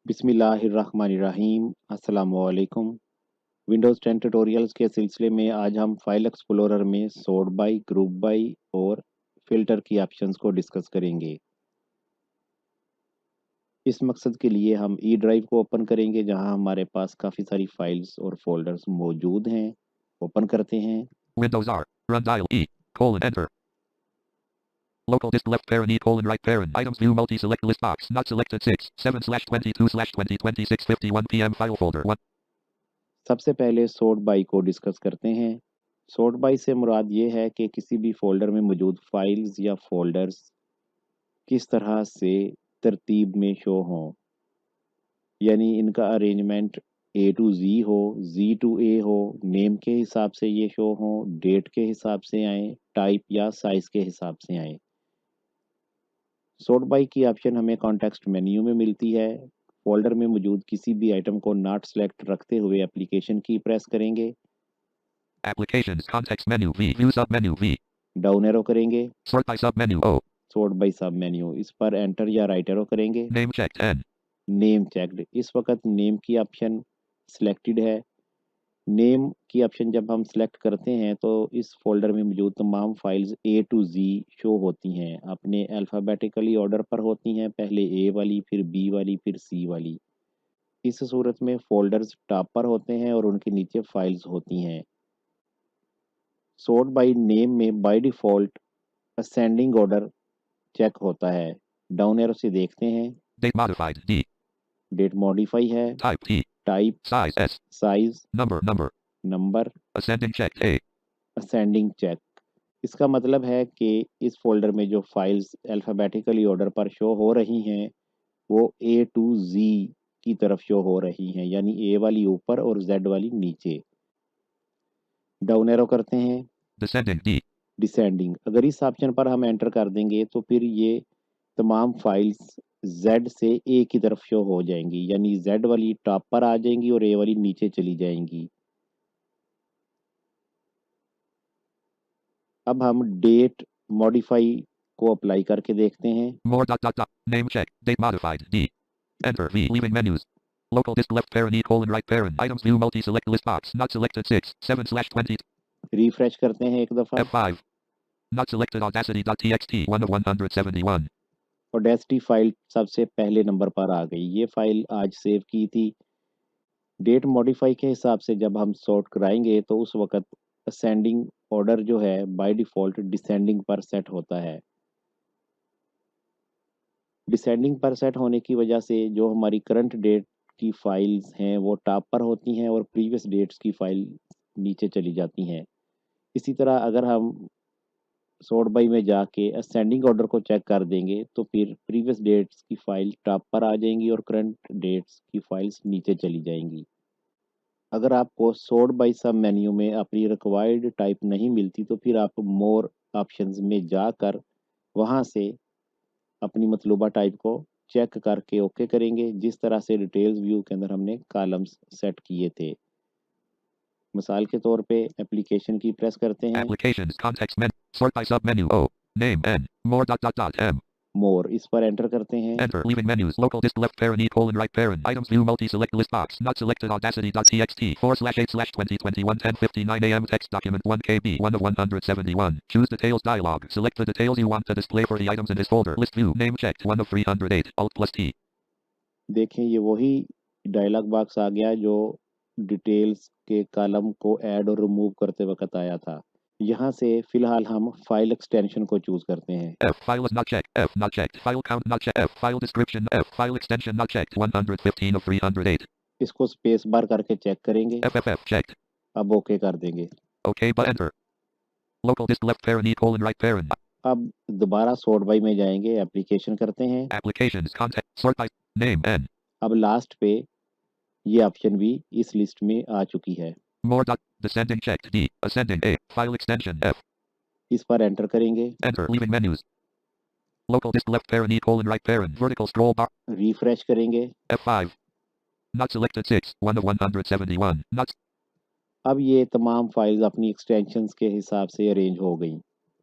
बिस्मिल्लाहिर्रहमानिर्रहीम अस्सलामुअलैकुम। Windows 10 tutorials के सिलसिले में आज हम फाइल एक्सप्लोरर में सॉर्ट बाय, ग्रुप बाय और फ़िल्टर की ऑप्शंस को डिस्कस करेंगे। इस मकसद के लिए हम ई ड्राइव को ओपन करेंगे जहां हमारे पास काफ़ी सारी फाइल्स और फ़ोल्डर्स मौजूद हैं। ओपन करते हैं। Windows R. Run dial E. Colon enter. Local disk left parent E colon right parent. Items view multi select list box. Not selected 6. 7 slash 22 slash 2026 51 PM file folder 1. सबसे पहले sort by को discuss करते हैं। Sort bye से मुराद ये है कि किसी भी फ़ोल्डर में मौजूद फाइल्स या फ़ोल्डर्स किस तरह से तरतीब में शो हों। यानी इनका अरेंजमेंट ए टू ज़ी हो, ज़ी टू ए हो, नेम के हिसाब से ये शो हो, डेट के हिसाब से आएँ, टाइप या साइज़ के हिसाब से आएँ। सॉर्ट बाय की ऑप्शन हमें कॉन्टेक्स्ट मेन्यू में मिलती है। फ़ोल्डर में मौजूद किसी भी आइटम को नॉट सेलेक्ट रखते हुए एप्लीकेशन की प्रेस करेंगे, Applications context menu V. View sub menu V. Down arrow करेंगे, Sort by sub menu O. Sort by सब मेन्यू, इस पर एंटर या राइट एरो करेंगे। Name checked N. Name checked, इस वक़्त नेम की ऑप्शन सिलेक्टेड है। नेम की ऑप्शन जब हम सेलेक्ट करते हैं तो इस फ़ोल्डर में मौजूद तमाम files A to Z show होती हैं। अपने अल्फ़ाबेटिकली ऑर्डर पर होती हैं, पहले ए वाली, फिर बी वाली, फिर सी वाली। इस सूरत में फ़ोल्डर्स टॉप पर होते हैं और उनके नीचे फाइल्स होती हैं। सॉर्ट बाय नेम में by default ascending order check होता है। डाउन एरो से देखते हैं, Date modified D. Date modify है, Type T. Type, Size S. Size, Number. Number, Ascending checked A. Ascending check. इसका मतलब है कि इस फ़ोल्डर में जो फाइल्स अल्फ़ाबेटिकली ऑर्डर पर शो हो रही हैं, वो ए टू ज़ी की तरफ शो हो रही हैं, यानी ए वाली ऊपर और ज़ेड वाली नीचे। डाउन एरो करते हैं, Descending D. डिसेंडिंग। अगर इस ऑप्शन पर हम एंटर कर देंगे तो फिर ये तमाम फाइल्स ज़ेड से ए की तरफ शो हो जाएँगी, यानी ज़ेड वाली टॉप पर आ जाएँगी और ए वाली नीचे चली जाएँगी। अब हम डेट मॉडिफ़ाई को अप्लाई करके देखते हैं। More dot. Name check. Date modified D. Enter V. Leaving menus. Local disk left parent E colon right parent. Items view multi select list box. Not selected 6. 7 slash 20. Refresh करते हैं एक दफ़ा। F5. Not selected audacity.txt 1 of 171. Audacity file सबसे पहले number पर आ गई। ये file आज सेव की थी। डेट मॉडिफ़ाई के हिसाब से जब हम सॉर्ट कराएँगे तो उस वक़्त असेंडिंग ऑर्डर जो है बाय डिफ़ॉल्ट डिसेंडिंग पर सेट होता है। डिसेंडिंग पर सेट होने की वजह से जो हमारी करंट डेट की फाइल्स हैं वो टॉप पर होती हैं और प्रीवियस डेट्स की फाइल नीचे चली जाती हैं। इसी तरह अगर हम सॉर्ट बाय में जाके असेंडिंग ऑर्डर को चेक कर देंगे तो फिर प्रीवियस डेट्स की फाइल टॉप पर आ जाएंगी और करंट डेट्स की फाइल्स नीचे चली जाएंगी। अगर आपको सॉर्ट बाय सब मेन्यू में अपनी रिक्वायर्ड टाइप नहीं मिलती तो फिर आप मोर ऑप्शंस में जाकर वहां से अपनी मतलूबा टाइप को चेक करके ओके करेंगे, जिस तरह से डिटेल्स व्यू के अंदर हमने कॉलम्स सेट किए थे। मिसाल के तौर पे एप्लीकेशन की प्रेस करते हैं, Applications context menu. Sort by sub menu O. Name N. More dot. M. मोर, इस पर एंटर करते हैं। Enter. Leaving menus. Local disk left parent E colon right parent. Items view multi select list box. Not selected audacity.txt 4 slash 8 slash 2021 10:59 AM text document 1 KB 1 of 171. Choose details dialog. Select the details you want to display for the items in this folder. List view. Name checked 1 of 308. Alt plus T. देखें ये वही dialogue box आ गया जो details के column को add और remove करते वक्त आया था। यहाँ से फिलहाल हम फाइल एक्सटेंशन को चूज करते हैं। F. File is not checked. F. Not checked. File count not checked. F. File description. F. File extension not checked. 115 of 308. इसको स्पेस बार करके चेक करेंगे। FFF. Checked. अब ओके कर देंगे। OK but enter. Local disk left parent E colon right parent. अब दोबारा sort by में जाएंगे, एप्लीकेशन करते हैं। Applications context. Sort by name N. अब लास्ट पे ये ऑप्शन भी इस लिस्ट में आ चुकी है। More dot. Descending checked D. Ascending A. File extension F. इस पर एंटर करेंगे, Enter. Leaving menus. Local disk left parent E colon right parent. Vertical scroll bar. Refresh करेंगे। F5. Not selected 6. 1 of 171. Not. अब ये तमाम files अपनी extensions के हिसाब से अरेंज हो गई।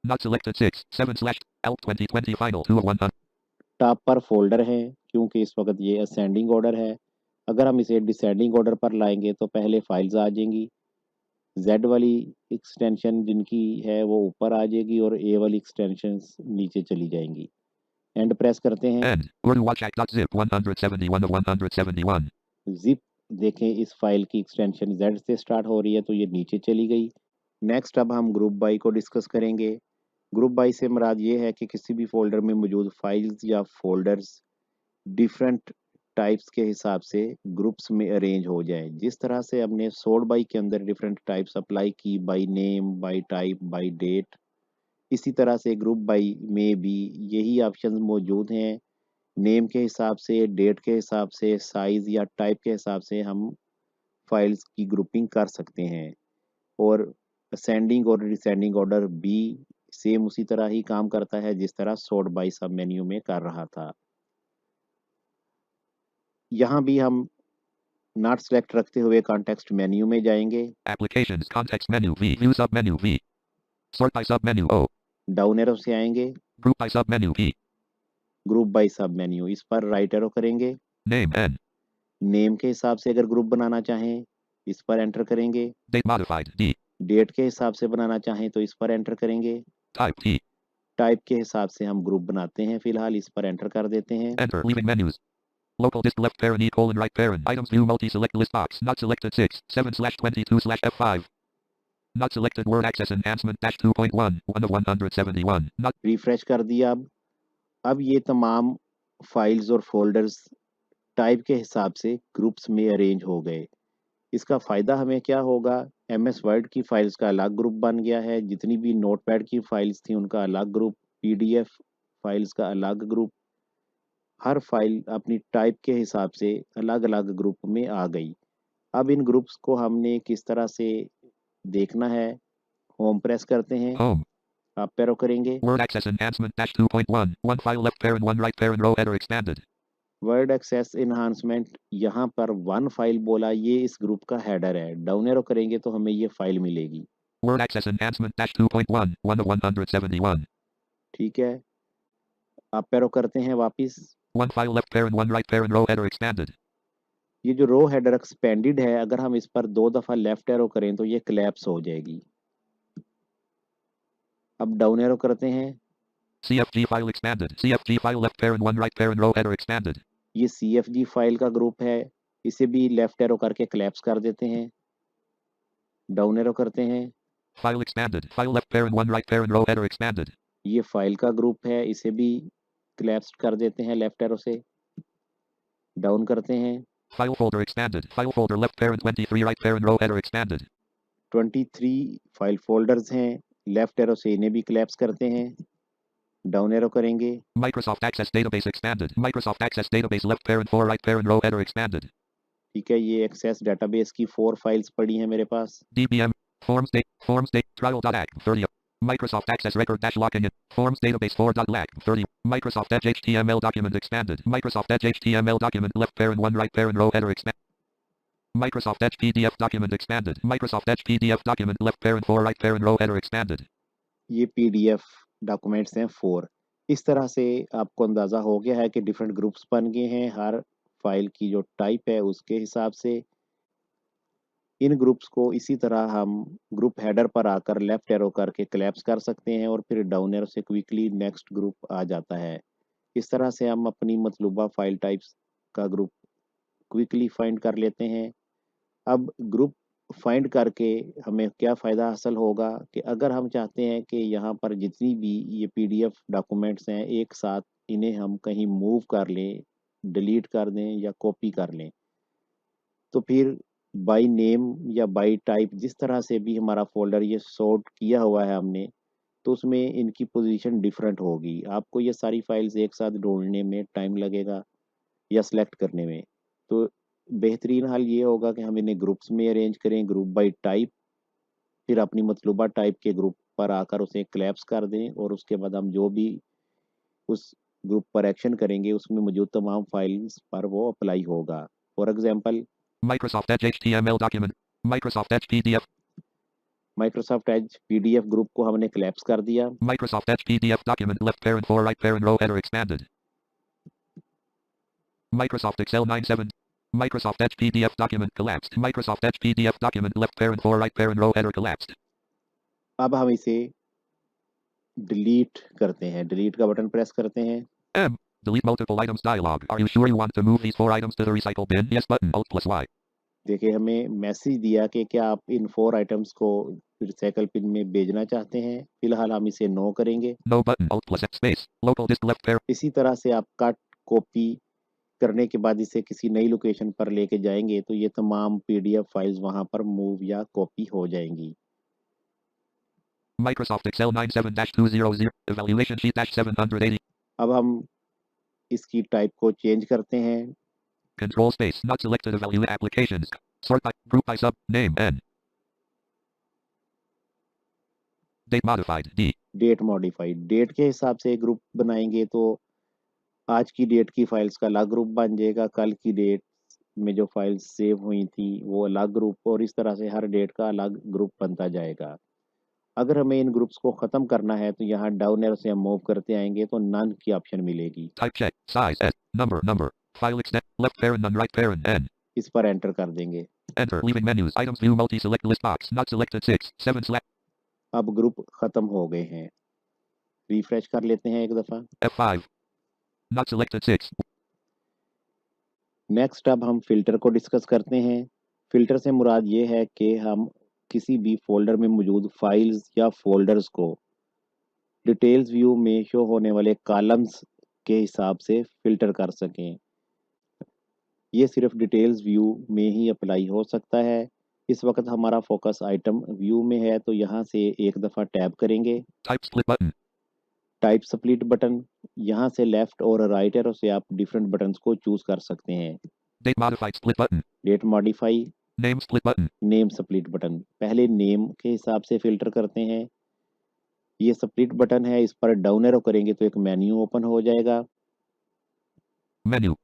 Not selected 6. 7 slash. Alt 2020 final 2 of 100. Top पर फोल्डर हैं क्योंकि इस वक्त ये असेंडिंग ऑर्डर है। अगर हम इसे डिसेंडिंग ऑर्डर पर लाएंगे तो पहले फाइल्स आ जाएंगी। जेड वाली एक्सटेंशन जिनकी है वो ऊपर आ जाएगी और ए वाली एक्सटेंशन नीचे चली जाएंगी। एंड प्रेस करते हैं। End. Urduwatchak.zip 171 of 171. जिप देखें इस फाइल की एक्सटेंशन जेड से स्टार्ट हो रही है तो ये नीचे चली गई। नेक्स्ट अब हम ग्रुप बाई को डिस्कस करेंगे। ग्रुप बाई से मुराद ये है कि किसी भी फोल्डर में मौजूद फाइल्स या फोल्डर्स डिफरेंट टाइप्स के हिसाब से ग्रुप्स में अरेंज हो जाए। जिस तरह से हमने सॉर्ट बाई के अंदर डिफरेंट टाइप्स अप्लाई की, by name, by type, by date, इसी तरह से ग्रुप बाई में भी यही ऑप्शंस मौजूद हैं। नेम के हिसाब से, डेट के हिसाब से, साइज या टाइप के हिसाब से हम फाइल्स की ग्रुपिंग कर सकते हैं। और असेंडिंग और डिसेंडिंग ऑर्डर भी सेम उसी तरह ही काम करता है जिस तरह सॉर्ट बाई सब मेन्यू में कर रहा था। यहाँ भी हम नॉट सेलेक्ट रखते हुए कॉन्टेक्स्ट मेन्यू में जाएंगे। Applications. Context menu V. View submenu V. Sort by submenu O. Down arrow से आएंगे। Group by submenu P. Group by सब मेन्यू, इस पर राइट एरो करेंगे। Name N. नेम के हिसाब से अगर ग्रुप बनाना चाहें इस पर एंटर करेंगे। Date modified D. डेट के हिसाब से बनाना चाहें तो इस पर एंटर करेंगे। Type T. टाइप के हिसाब से हम ग्रुप बनाते हैं, फिलहाल इस पर एंटर कर देते हैं। Enter. Leaving menus. Local disk left parent E colon right parent. Items view multi select list box. Not selected 6 7/22 F5. Not selected word access enhancement dash 2.1 1 of 171. Not refresh कर दिया। अब ये तमाम फाइल्स और folders type के हिसाब से groups में अरेंज हो गए। इसका फ़ायदा हमें क्या होगा? एमएस वर्ड की फाइल्स का अलग ग्रुप बन गया है, जितनी भी नोटपैड की फाइल्स थी उनका अलग ग्रुप, पीडीएफ फाइल्स का अलग ग्रुप, हर फाइल अपनी टाइप के हिसाब से अलग-अलग ग्रुप में आ गई। अब इन ग्रुप्स को हमने किस तरह से देखना है? होम प्रेस करते हैं, home. अप एरो करेंगे। Word access enhancement dash 2.1 1 file left parent 1 right parent row header expanded. Word access enhancement, यहाँ पर वन फाइल बोला, ये इस ग्रुप का हेडर है। डाउन एरो करेंगे तो हमें ये फाइल मिलेगी। Word access enhancement dash 2.1 1 of 171. ठीक है, अप एरो करते हैं वापिस। 1 file left parent 1 right parent row header expanded. ये जो रो हेडर एक्सपेंडेड है, अगर हम इस पर 2 दफ़ा लेफ्ट एरो करें तो ये कोलैप्स हो जाएगी। अब डाउन एरो करते हैं। CFG file expanded. CFG file left parent 1 right parent row header expanded. ये CFG फाइल का ग्रुप है, इसे भी लेफ्ट एरो करके कोलैप्स कर देते हैं। डाउन एरो करते हैं। File expanded. File left parent 1 right parent row header expanded. ये फाइल का ग्रुप है, इसे भी कोलैप्स कर देते हैं लेफ्ट एरो से। डाउन करते हैं। File folder expanded. File folder left parent 23 right parent row header expanded. 23 file folders हैं, लेफ्ट एरो से इन्हें भी कोलैप्स करते हैं। डाउन एरो करेंगे। Microsoft Access Database expanded. Microsoft Access Database left parent 4 right parent row header expanded. ठीक है, ये एक्सेस डेटाबेस की 4 फाइल्स पड़ी हैं मेरे पास। DBM. Forms date trial.act 30. Microsoft Access Record dash locking in. Forms database 4.lag 30. Microsoft Edge HTML document expanded. Microsoft Edge HTML document left parent 1 right parent row header expanded. Microsoft Edge PDF document expanded. Microsoft Edge PDF document left parent 4 right parent row header expanded. ये PDF documents हैं 4। इस तरह से आपको अंदाज़ा हो गया है कि डिफरेंट ग्रुप्स बन गए हैं, हर फाइल की जो टाइप है उसके हिसाब से। इन ग्रुप्स को इसी तरह हम ग्रुप हेडर पर आकर लेफ्ट एरो करके कोलैप्स कर सकते हैं और फिर डाउन एरो से क्विकली नेक्स्ट ग्रुप आ जाता है। इस तरह से हम अपनी मतलूबा फाइल टाइप्स का ग्रुप क्विकली फाइंड कर लेते हैं। अब ग्रुप फाइंड करके हमें क्या फ़ायदा हासिल होगा कि अगर हम चाहते हैं कि यहाँ पर जितनी भी ये पीडीएफ डॉक्यूमेंट्स हैं एक साथ इन्हें हम कहीं मूव कर लें, डिलीट कर दें या कॉपी कर लें, तो फिर बाय नेम या बाय टाइप जिस तरह से भी हमारा फ़ोल्डर ये सॉर्ट किया हुआ है हमने, तो उसमें इनकी पोजीशन डिफरेंट होगी। आपको ये सारी फाइल्स एक साथ ढूँढने में टाइम लगेगा या सेलेक्ट करने में। तो बेहतरीन हल ये होगा कि हम इन्हें ग्रुप्स में अरेंज करें, ग्रुप बाय टाइप, फिर अपनी मतलूबा टाइप के ग्रुप पर आकर उसे कोलैप्स कर दें और उसके बाद हम जो भी उस ग्रुप पर एक्शन करेंगे उसमें मौजूद तमाम फाइल्स पर वो अप्लाई होगा। For example Microsoft Edge HTML document. Microsoft Edge PDF. Microsoft Edge PDF group को हमने कोलैप्स कर दिया। Microsoft Edge PDF document left parent 4 right parent row header expanded. Microsoft Excel 97. Microsoft Edge PDF document collapsed. Microsoft Edge PDF document left parent 4 right parent row header collapsed. अब हम इसे delete करते हैं, delete का button press करते हैं। M. Delete multiple items dialog. Are you sure you want to move these 4 items to the recycle bin? Yes button. Alt plus Y. देखिए हमें मैसेज दिया कि क्या आप इन 4 आइटम्स को रिसाइकल बिन में भेजना चाहते हैं। फिलहाल हम इसे नो करेंगे। No button. Alt plus X space. Local disk left parent. इसी तरह से आप कट, कॉपी करने के बाद इसे किसी नई लोकेशन पर लेके जाएंगे तो ये तमाम पीडीएफ फाइल्स वहां पर मूव या कॉपी हो जाएंगी। Microsoft Excel 97-200. Evaluation sheet -780. अब हम इसकी टाइप को चेंज करते हैं। Control space. Not selected. Evaluate applications. Sort by group by sub. Name N. Date modified D. Date modified, date के हिसाब से ग्रुप बनाएंगे तो आज की डेट की फाइल्स का अलग ग्रुप बन जाएगा, कल की डेट में जो फाइल्स सेव हुई थी वो अलग ग्रुप, और इस तरह से हर डेट का अलग ग्रुप बनता जाएगा। अगर हमें इन ग्रुप्स को ख़त्म करना है तो यहाँ डाउन एरो से हम मूव करते आएंगे तो नन की ऑप्शन मिलेगी। Type check. Size S. Number. File extent. Left parent none right parent N. इस पर एंटर कर देंगे। Enter. Leaving menus. Items view multi select list box. Not selected 6. 7 slash अब ग्रुप ख़त्म हो गए हैं। रिफ्रेश कर लेते हैं एक दफ़ा। F5. Not selected 6. नेक्स्ट अब हम फ़िल्टर को डिस्कस करते हैं। फ़िल्टर से मुराद ये है कि हम किसी भी फ़ोल्डर में मौजूद फाइल्स या फ़ोल्डर्स को डिटेल्स व्यू में शो होने वाले कॉलम्स के हिसाब से फ़िल्टर कर सकें। ये सिर्फ डिटेल्स व्यू में ही अप्लाई हो सकता है। इस वक्त हमारा फोकस आइटम व्यू में है तो यहाँ से एक दफ़ा टैब करेंगे। Type split button. Type split button, यहाँ से लेफ्ट और राइट एरो से आप डिफरेंट बटन्स को चूज कर सकते हैं। Date modified split button. Date modify, Name split button. Name split button. पहले नेम के हिसाब से फिल्टर करते हैं। ये स्प्लिट बटन है, इस पर डाउन एरो करेंगे तो एक मेन्यू ओपन हो जाएगा। Menu.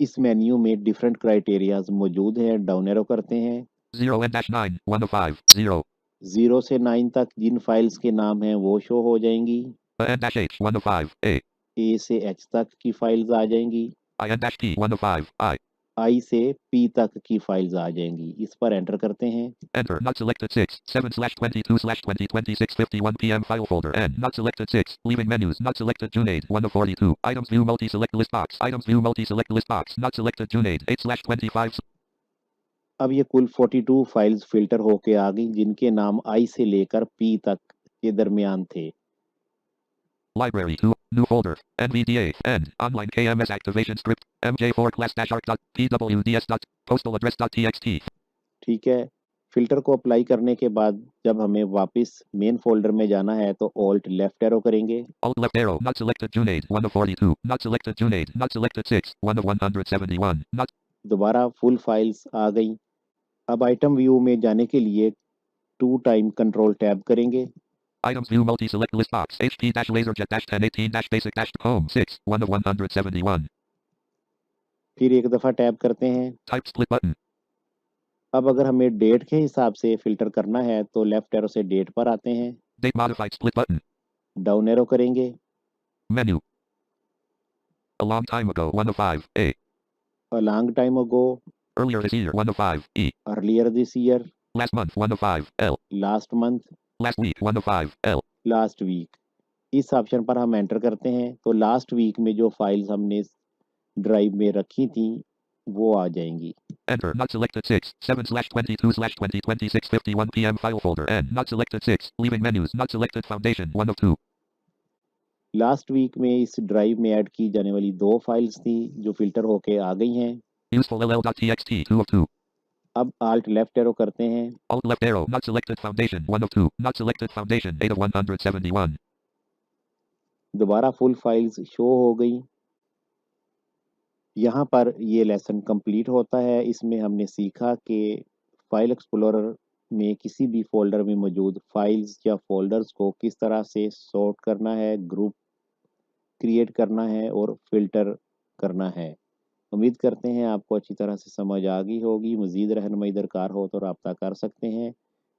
इस मेन्यू में डिफरेंट क्राइटेरियाज मौजूद हैं। डाउन एरो करते हैं। 0 N-9. 1 of 5. 0. 0 से 9 तक जिन फाइल्स के नाम हैं वो शो हो जाएंगी। N-H. 1 of 5. A. ए से एच तक की फाइल्स आ जाएंगी। I-N-P. 1 of 5. I. आई से पी तक की फाइल्स आ जाएंगी। इस पर एंटर करते हैं। Enter. Not selected 6. 7 slash 22 slash 2026 51 PM file folder N. Not selected 6. Leaving menus. Not selected June 8. 1 of 42. Items view multi select list box. Items view multi select list box. Not selected June 8. 8 slash 25. अब ये कुल 42 files filter होके आ गई जिनके नाम आई से लेकर P तक के दरमियान थे। Library 2. New folder. NVDA. End. Online KMS activation script. MJ4 class-arc.pwds. Postal address.txt. ठीक है, फिल्टर को अप्लाई करने के बाद जब हमें वापस मेन फोल्डर में जाना है तो ऑल्ट लेफ्ट एरो करेंगे। Alt left arrow. Not selected June 8. 1 of 42. Not selected June 8. Not selected 6. 1 of 171. Not. दोबारा फुल फाइल्स आ गई। अब आइटम व्यू में जाने के लिए 2 टाइम कंट्रोल टैब करेंगे। Items view multi select list box. HP laserjet 1018 basic home 6. 1 of 171. फिर एक दफ़ा टैब करते हैं। Type split button. अब अगर हमें डेट के हिसाब से फिल्टर करना है तो लेफ्ट एरो से डेट पर आते हैं। Date modified split button. Down arrow करेंगे। Menu. A long time ago 1 of 5. A. A long time ago, Earlier this year 1 of 5. E. Earlier this year, Last month 1 of 5. L. Last month, Last week 1 of 5. L. Last week. इस option पर हम enter करते हैं तो last week में जो files हमने drive में रखी थी वो आ जाएंगी। Enter. Not selected 6. 7 slash 22 slash 2026 51 PM file folder N. Not selected 6. Leaving menus. Not selected foundation 1 of 2. Last week में इस ड्राइव में ऐड की जाने वाली 2 फाइल्स थी जो फिल्टर होके आ गई हैं। Useful ll.txt 2 of 2. अब आल्ट लेफ्ट एरो करते हैं। Alt left arrow. Not selected foundation 1 of 2. Not selected foundation 8 of 171. दोबारा फुल फाइल्स शो हो गई। यहाँ पर ये लेसन कंप्लीट होता है। इसमें हमने सीखा कि फाइल एक्सप्लोरर में किसी भी फोल्डर में मौजूद फाइल्स या फोल्डर्स को किस तरह से सॉर्ट करना है, ग्रुप क्रिएट करना है और फिल्टर करना है। उम्मीद करते हैं आपको अच्छी तरह से समझ आ गई होगी। मज़ीद रहनुमाई दरकार हो तो रब्ता कर सकते हैं।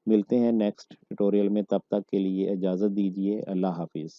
मिलते हैं नेक्स्ट ट्यूटोरियल में, तब तक के लिए इजाज़त दीजिए। अल्लाह हाफिज़।